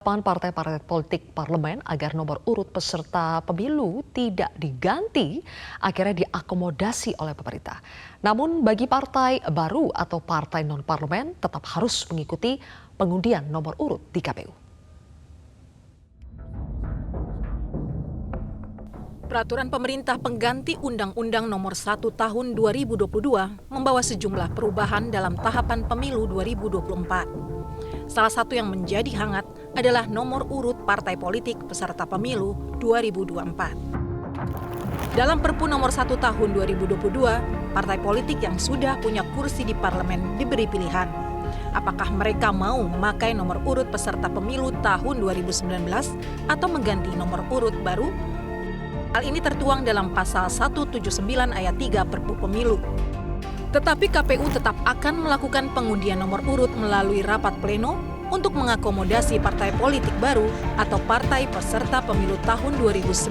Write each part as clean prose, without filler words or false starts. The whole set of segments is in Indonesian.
Partai-partai politik parlemen agar nomor urut peserta pemilu tidak diganti akhirnya diakomodasi oleh pemerintah. Namun bagi partai baru atau partai non-parlemen tetap harus mengikuti pengundian nomor urut di KPU. Peraturan pemerintah pengganti Undang-Undang Nomor 1 Tahun 2022 membawa sejumlah perubahan dalam tahapan pemilu 2024. Salah satu yang menjadi hangat adalah nomor urut partai politik peserta pemilu 2024. Dalam Perpu Nomor 1 Tahun 2022, partai politik yang sudah punya kursi di parlemen diberi pilihan. Apakah mereka mau memakai nomor urut peserta pemilu tahun 2019 atau mengganti nomor urut baru? Hal ini tertuang dalam Pasal 179 Ayat 3 Perpu Pemilu. Tetapi KPU tetap akan melakukan pengundian nomor urut melalui rapat pleno untuk mengakomodasi partai politik baru atau partai peserta pemilu tahun 2019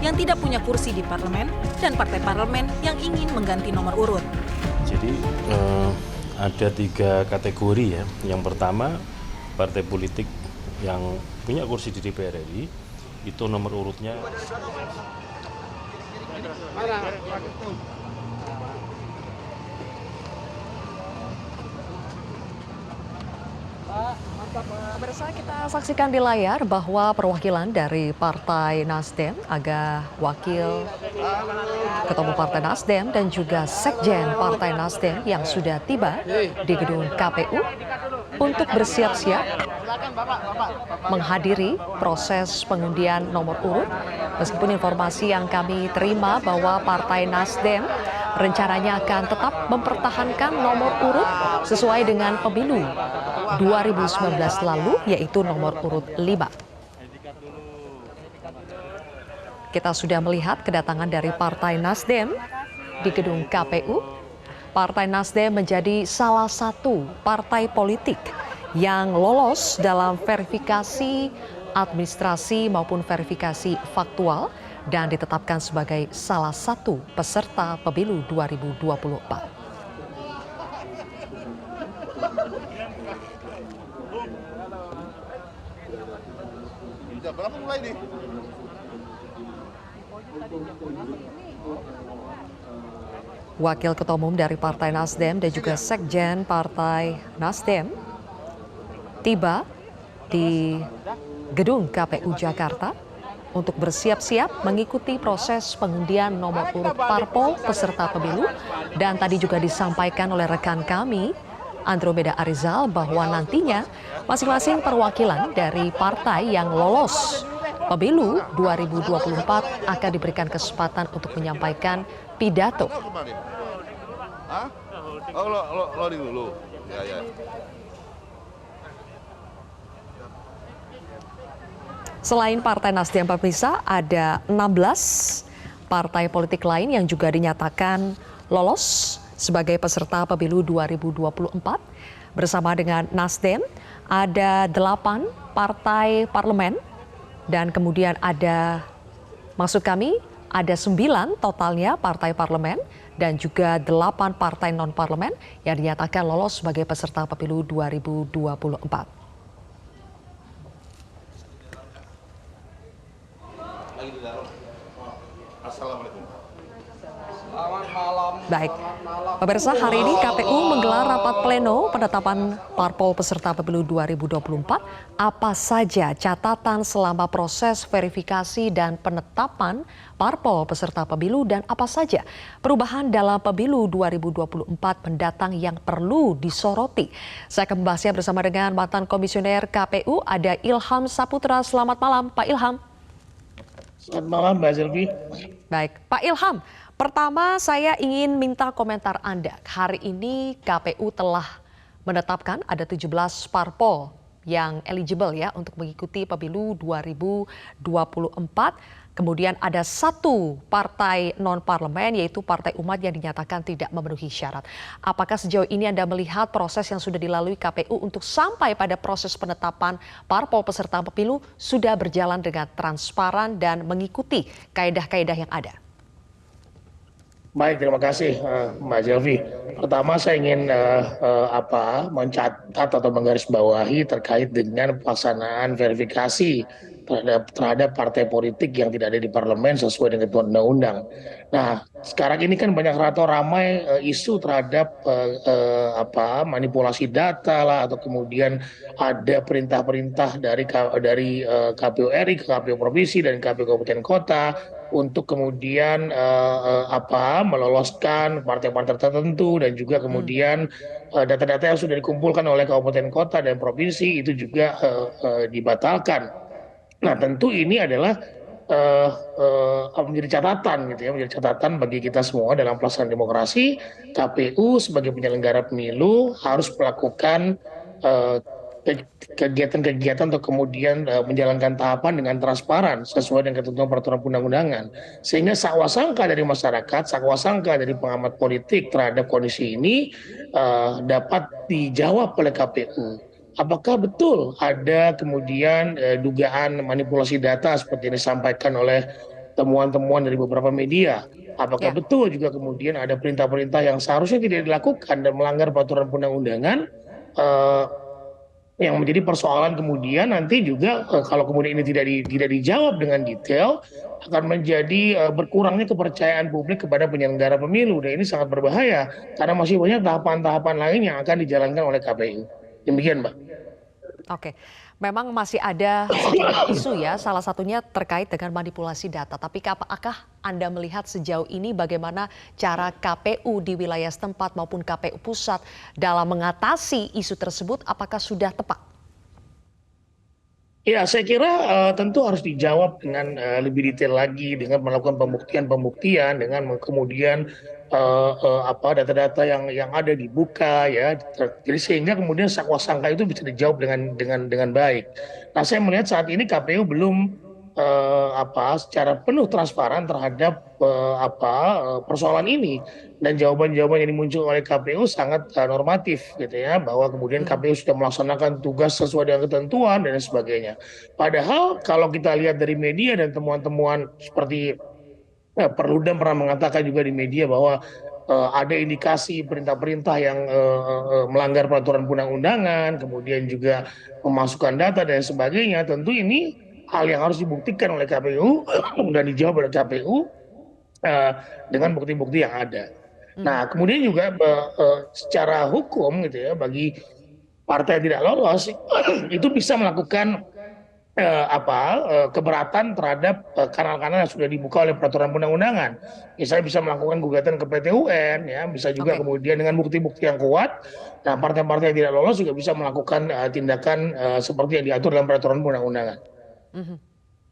yang tidak punya kursi di parlemen dan partai parlemen yang ingin mengganti nomor urut. Jadi ada 3 kategori ya. Yang pertama, partai politik yang punya kursi di DPR RI, itu nomor urutnya Pemirsa, kita saksikan di layar bahwa perwakilan dari Partai Nasdem, ada Wakil Ketua Umum Partai Nasdem dan juga Sekjen Partai Nasdem yang sudah tiba di gedung KPU untuk bersiap-siap menghadiri proses pengundian nomor urut. Meskipun informasi yang kami terima bahwa Partai Nasdem rencananya akan tetap mempertahankan nomor urut sesuai dengan pemilu 2019 lalu, yaitu nomor urut 5. Kita sudah melihat kedatangan dari Partai Nasdem di gedung KPU. Partai Nasdem menjadi salah satu partai politik yang lolos dalam verifikasi administrasi maupun verifikasi faktual dan ditetapkan sebagai salah satu peserta pemilu 2024. Berapa mulai nih? Wakil Ketua Umum dari Partai Nasdem dan juga Sekjen Partai Nasdem tiba di gedung KPU Jakarta untuk bersiap-siap mengikuti proses pengundian nomor urut parpol peserta pemilu. Dan tadi juga disampaikan oleh rekan kami, Andromeda Arizal, bahwa nantinya masing-masing perwakilan dari partai yang lolos pemilu 2024 akan diberikan kesempatan untuk menyampaikan pidato. Hah? Oh, lo dulu. Ya. Selain Partai Nasdem, pemirsa, ada 16 partai politik lain yang juga dinyatakan lolos sebagai peserta pemilu 2024. Bersama dengan Nasdem, ada 8 partai parlemen dan kemudian ada, maksud kami, ada 9 totalnya partai parlemen dan juga 8 partai non-parlemen yang dinyatakan lolos sebagai peserta pemilu 2024. Assalamualaikum. Baik, pemirsa, hari ini KPU menggelar rapat pleno penetapan parpol peserta pemilu 2024. Apa saja catatan selama proses verifikasi dan penetapan parpol peserta pemilu dan apa saja perubahan dalam pemilu 2024 mendatang yang perlu disoroti? Saya akan membahasnya bersama dengan mantan komisioner KPU, ada Ilham Saputra. Selamat malam, Pak Ilham. Selamat malam, Mbak Zelvi. Baik, Pak Ilham, pertama saya ingin minta komentar Anda. Hari ini KPU telah menetapkan ada 17 parpol yang eligible ya untuk mengikuti pemilu 2024. Kemudian ada 1 partai non-parlemen yaitu Partai Umat yang dinyatakan tidak memenuhi syarat. Apakah sejauh ini Anda melihat proses yang sudah dilalui KPU untuk sampai pada proses penetapan parpol peserta pemilu sudah berjalan dengan transparan dan mengikuti kaedah-kaedah yang ada? Baik, terima kasih Mbak Zelvi. Pertama saya ingin mencatat atau menggarisbawahi terkait dengan pelaksanaan verifikasi terhadap partai politik yang tidak ada di parlemen sesuai dengan ketentuan undang-undang. Nah, sekarang ini kan banyak atau ramai isu terhadap manipulasi data lah, atau kemudian ada perintah-perintah dari KPU RI ke KPU provinsi dan KPU kabupaten kota untuk kemudian meloloskan partai-partai tertentu, dan juga kemudian data-data yang sudah dikumpulkan oleh kabupaten kota dan provinsi itu juga dibatalkan. Nah, tentu ini adalah menjadi catatan gitu ya, menjadi catatan bagi kita semua dalam pelaksanaan demokrasi. KPU sebagai penyelenggara pemilu harus melakukan eh, kegiatan-kegiatan untuk kemudian menjalankan tahapan dengan transparan sesuai dengan ketentuan peraturan undang-undangan, sehingga sakwasangka dari masyarakat, sakwasangka dari pengamat politik terhadap kondisi ini dapat dijawab oleh KPU. Apakah betul ada kemudian dugaan manipulasi data seperti yang disampaikan oleh temuan-temuan dari beberapa media? Apakah Ya, betul juga kemudian ada perintah-perintah yang seharusnya tidak dilakukan dan melanggar peraturan perundang-undangan, eh, yang menjadi persoalan kemudian nanti juga, kalau kemudian ini tidak dijawab dengan detail, akan menjadi berkurangnya kepercayaan publik kepada penyelenggara pemilu, dan ini sangat berbahaya karena masih banyak tahapan-tahapan lain yang akan dijalankan oleh KPU. Demikian, Mbak. oke. Memang masih ada sejumlah isu ya, salah satunya terkait dengan manipulasi data. Tapi apakah Anda melihat sejauh ini bagaimana cara KPU di wilayah setempat maupun KPU pusat dalam mengatasi isu tersebut? Apakah sudah tepat? Ya, saya kira tentu harus dijawab dengan lebih detail lagi, dengan melakukan pembuktian-pembuktian, dengan kemudian data-data yang ada dibuka ya. Jadi sehingga kemudian sakwasangka itu bisa dijawab dengan baik. Nah, saya melihat saat ini KPU belum secara penuh transparan terhadap persoalan ini, dan jawaban-jawaban yang muncul oleh KPU sangat normatif gitu ya, bahwa kemudian KPU sudah melaksanakan tugas sesuai dengan ketentuan dan sebagainya. Padahal kalau kita lihat dari media dan temuan-temuan seperti Perludem pernah mengatakan juga di media bahwa ada indikasi perintah-perintah yang melanggar peraturan perundang-undangan, kemudian juga memasukkan data dan sebagainya. Tentu ini hal yang harus dibuktikan oleh KPU dan dijawab oleh KPU dengan bukti-bukti yang ada. Nah, kemudian juga secara hukum gitu ya, bagi partai yang tidak lolos itu bisa melakukan keberatan terhadap kanal-kanal yang sudah dibuka oleh peraturan perundang-undangan. Misalnya bisa melakukan gugatan ke PT UN, ya, bisa juga Oke. kemudian dengan bukti-bukti yang kuat. Nah, partai-partai yang tidak lolos juga bisa melakukan tindakan seperti yang diatur dalam peraturan perundang-undangan. Mhm.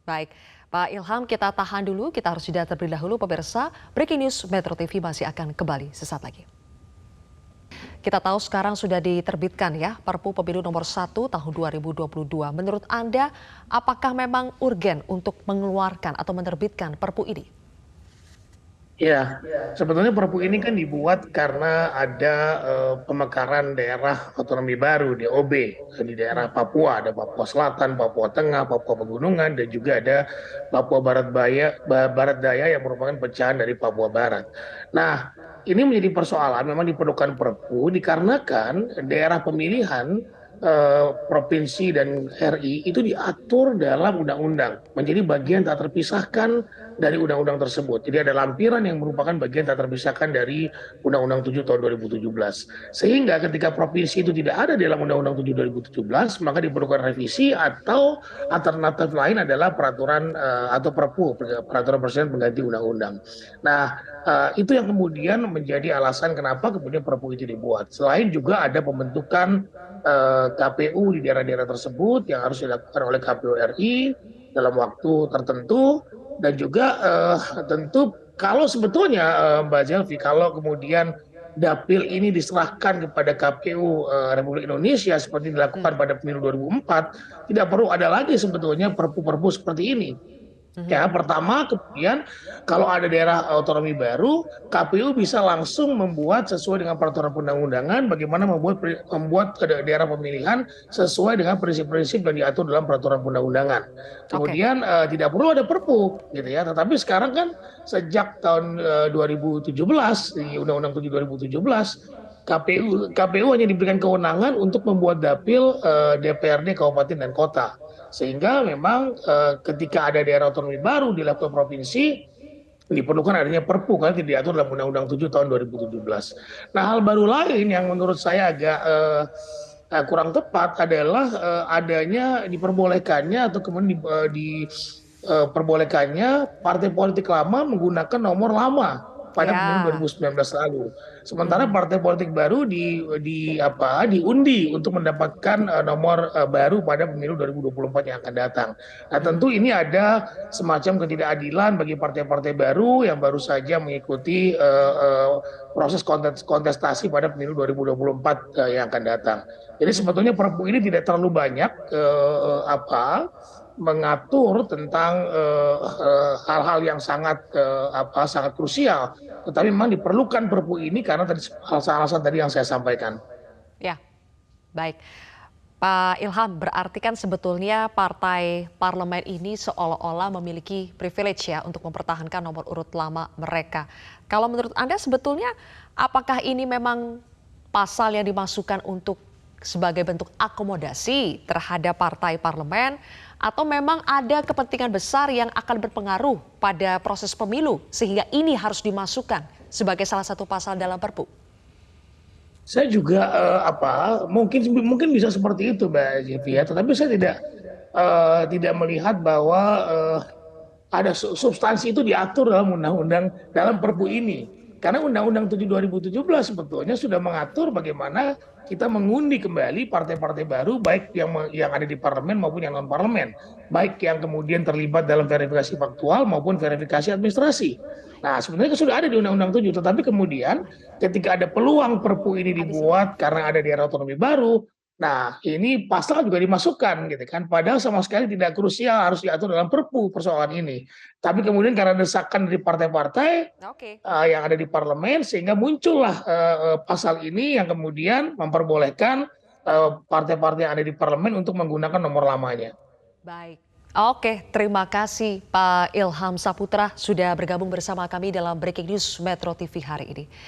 Baik, Pak Ilham, kita tahan dulu, kita harus jeda terlebih dahulu pemirsa. Breaking News Metro TV masih akan kembali sesaat lagi. Kita tahu sekarang sudah diterbitkan ya Perpu Pemilu nomor 1 tahun 2022. Menurut Anda, apakah memang urgen untuk mengeluarkan atau menerbitkan Perpu ini? Ya, sebetulnya Perpu ini kan dibuat karena ada pemekaran daerah otonomi baru (DOB) di daerah Papua. Ada Papua Selatan, Papua Tengah, Papua Pegunungan, dan juga ada Papua Barat Daya yang merupakan pecahan dari Papua Barat. Nah, ini menjadi persoalan, memang diperlukan Perpu dikarenakan daerah pemilihan provinsi dan RI itu diatur dalam undang-undang, menjadi bagian tak terpisahkan dari undang-undang tersebut. Jadi ada lampiran yang merupakan bagian tak terpisahkan dari Undang-Undang 7 tahun 2017. Sehingga ketika provinsi itu tidak ada dalam Undang-Undang 7 2017, maka diperlukan revisi, atau alternatif lain adalah peraturan atau Perpu, peraturan presiden pengganti undang-undang. Nah, itu yang kemudian menjadi alasan kenapa kemudian Perpu itu dibuat. Selain juga ada pembentukan KPU di daerah-daerah tersebut yang harus dilakukan oleh KPU RI dalam waktu tertentu, dan juga tentu kalau sebetulnya Mbak Zelvi, kalau kemudian dapil ini diserahkan kepada KPU Republik Indonesia seperti dilakukan pada pemilu 2004, tidak perlu ada lagi sebetulnya perpu-perpu seperti ini. Ya, pertama, kemudian kalau ada daerah otonomi baru, KPU bisa langsung membuat sesuai dengan peraturan perundang-undangan bagaimana membuat daerah pemilihan sesuai dengan prinsip-prinsip yang diatur dalam peraturan perundang-undangan. Oke. Kemudian tidak perlu ada perpu gitu ya. Tetapi sekarang kan sejak tahun 2017 di Undang-Undang 7 2017 KPU hanya diberikan kewenangan untuk membuat dapil DPRD kabupaten dan kota. Sehingga memang ketika ada daerah otonomi baru di level provinsi diperlukan adanya perpu kan tidak diatur dalam Undang-Undang 7 tahun 2017. Nah, hal baru lain yang menurut saya agak kurang tepat adalah adanya diperbolehkannya atau kemudian diperbolehkannya partai politik lama menggunakan nomor lama pada pemilu Ya. 2019 lalu. Sementara Mhm. partai politik baru diundi untuk mendapatkan nomor baru pada pemilu 2024 yang akan datang. Nah, tentu Mhm. ini ada semacam ketidakadilan bagi partai-partai baru yang baru saja mengikuti proses kontestasi pada pemilu 2024 yang akan datang. Jadi Mhm. sebetulnya Perpu ini tidak terlalu banyak mengatur tentang hal-hal yang sangat krusial, tetapi memang diperlukan Perpu ini karena tadi alasan-alasan tadi yang saya sampaikan. Ya, baik. Pak Ilham, berarti kan sebetulnya partai parlemen ini seolah-olah memiliki privilege ya untuk mempertahankan nomor urut lama mereka. Kalau menurut Anda sebetulnya apakah ini memang pasal yang dimasukkan untuk sebagai bentuk akomodasi terhadap partai parlemen atau memang ada kepentingan besar yang akan berpengaruh pada proses pemilu sehingga ini harus dimasukkan sebagai salah satu pasal dalam Perpu? Saya juga mungkin bisa seperti itu, Mbak Jevi ya. Tetapi saya tidak melihat bahwa ada substansi itu diatur dalam undang-undang dalam Perpu ini. Karena Undang-Undang 7 2017 sebetulnya sudah mengatur bagaimana kita mengundi kembali partai-partai baru, baik yang ada di parlemen maupun yang non parlemen, baik yang kemudian terlibat dalam verifikasi faktual maupun verifikasi administrasi. Nah, sebenarnya sudah ada di Undang-Undang 7, tetapi kemudian ketika ada peluang Perpu ini Ah, di sini. dibuat karena ada daerah otonomi baru, nah ini pasal juga dimasukkan gitu kan, padahal sama sekali tidak krusial harus diatur dalam Perpu persoalan ini. Tapi kemudian karena desakan dari partai-partai Oke. yang ada di parlemen sehingga muncullah pasal ini yang kemudian memperbolehkan partai-partai yang ada di parlemen untuk menggunakan nomor lamanya. Baik. Oke, terima kasih Pak Ilham Saputra sudah bergabung bersama kami dalam Breaking News Metro TV hari ini.